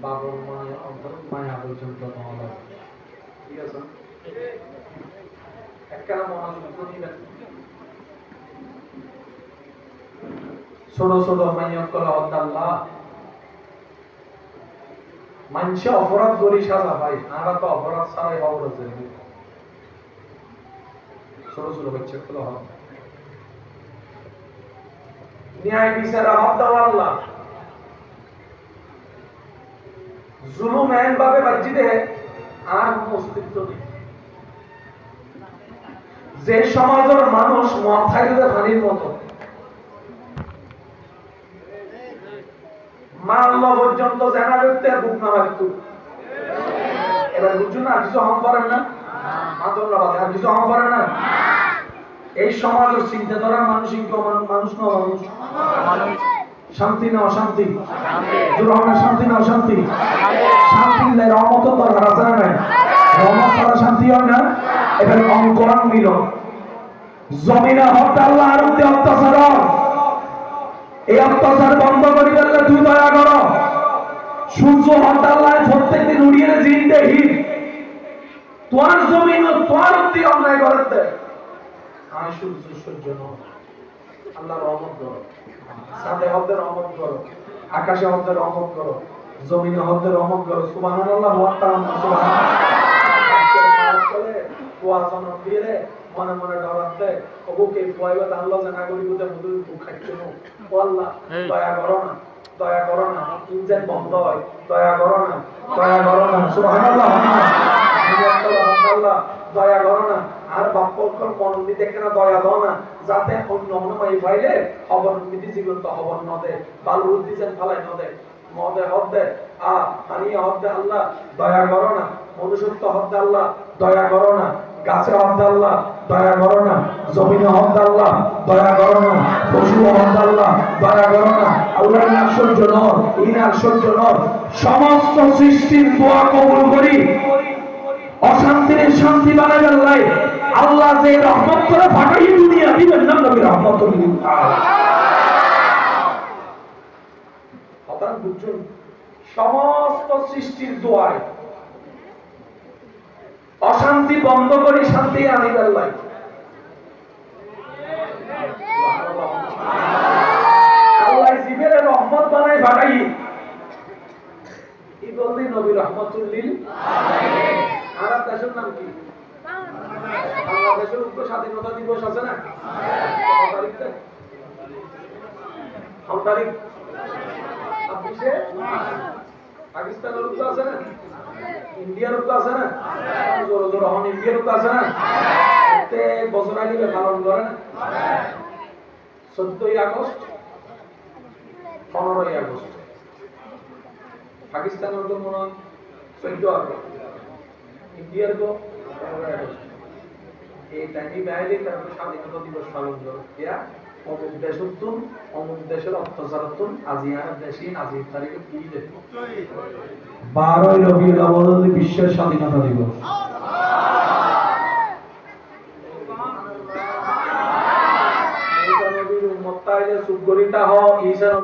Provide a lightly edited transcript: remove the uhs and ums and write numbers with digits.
বাবর মায়া পর্যন্ত ঠিক আছে একখানা মনোযোগ দিবেন ছোট ছোট মাইয়ত করা আল্লাহ মানুষে অপরাধ করি সাজা পাই আমরা তো অপরাধ ছাড়াই অপরাধ করি ছোট ছোট বাচ্চা গুলো হবে ন্যায় বিচার আল্লাহ জুলুম এমন ভাবে বাজিতে আর অস্তিত্ব নেই যে সমাজের মানুষ মন থাকলে পানির মতো মাল্য পর্যন্ত জানা করতে বুক না মারতো এবার বুঝুন না কিছু হম করেন না মাতল্লা বাজে আর কিছু হম করেন না এই সমাজের চিন্তাধারার মানসিক মানুষ না মানুষ শান্তি না অশান্তি জুলুমের শান্তি না অশান্তি শান্তি নাই রহমত দরকার আছে না রহমত ছাড়া শান্তি হয় না এবার অঙ্করাং মিল জমিনে হত্যা আল্লাহ আর অত্যাচার এই অত্যাচার বন্ধ করি বললে তুই দয়া করো সূর্য হত্যা আল্লাহ প্রত্যেকদিন উড়িয়ে জিনতে হিট তোমার জমিন তোমার অতি অন্যায় করতে আমি সূর্য সূর্য আল্লাহ রহমত করো সাদে হদ্দের রহমত করো আকাশে হদ্দের রহমত করো জমিনে হদ্দের রহমত করো সুবহানাল্লাহ ওয়া তাআলা সুবহানাল্লাহ চলে ওয়াজন দিয়ে মনে মনে ডরাতে ওকে পয়বা আল্লাহ জানা করি বুঝে মুদুল খাইছো ও আল্লাহ দয়া করো না ইনজান বন্ধ হয় দয়া করো না সুবহানাল্লাহ আল্লাহ দয়া করো না আর বাপকর মনোনীত এখানে দয়া দাও না যাতে অন্য অনুমাই পাইলে অবনমিতি জীবন তো হবন নদে বালু উদ্দিছেন ফালাই নদে মদে হদ্দে পানিয়ে হদ্দে আল্লাহ দয়া করো না মনুষ্যত্ব হদ্দে আল্লাহ দয়া করো না গাছে হদ্দে আল্লাহ দয়া করো না জমিনে হদ্দে আল্লাহ দয়া করো না পশু হদ্দে আল্লাহ দয়া করো না আল্লাহ আশ্চর্য নর ইন আশ্চর্য নর সমস্ত সৃষ্টির দোয়া কবুল করি অশান্তির শান্তি বানায় আল্লাহ আল্লাহ যে রহমত করে ফাটাই দুনিয়া দিবেন না নবী রহমাতুল্লিল আলামিন বুঝুন সমস্ত সৃষ্টির দোয়ায় অশান্তি বন্ধ করে শান্তি আনিব আল্লাহ আল্লাহ জীবের রহমত বানায় ফাটাই কি বললি নবী রহমাতুল্লিল আলামিন আর দেশের নাম কি বাংলাদেশের উত্তর স্বাধীনতা দিবস আছে না তারিখ পাকিস্তানের উত্তর আছে না ইন্ডিয়ার উত্তর আছে না জোর জোর হন ইন্ডিয়ার উত্তর আছে না প্রত্যেক বছর আগে পালন করে না 14 আগস্ট 15 আগস্ট পাকিস্তানের তো মনে হয় 14 আগস্ট ইন্ডিয়ার তো 15 আগস্ট এই টাইমে বাইরে তারপরে স্বাধীনতা দিবস পালন করে এরা অমুক দেশোত্তম অমুক দেশের অত্যাচারোত্তম আজিয়ার দেশে আজির তারিখে কি দেখো 12 রবিউল আউয়াল বিশ্বের স্বাধীনতা দিবস ঈসা নবীর উম্মত তাইলে সুগরিতা হ ঈসা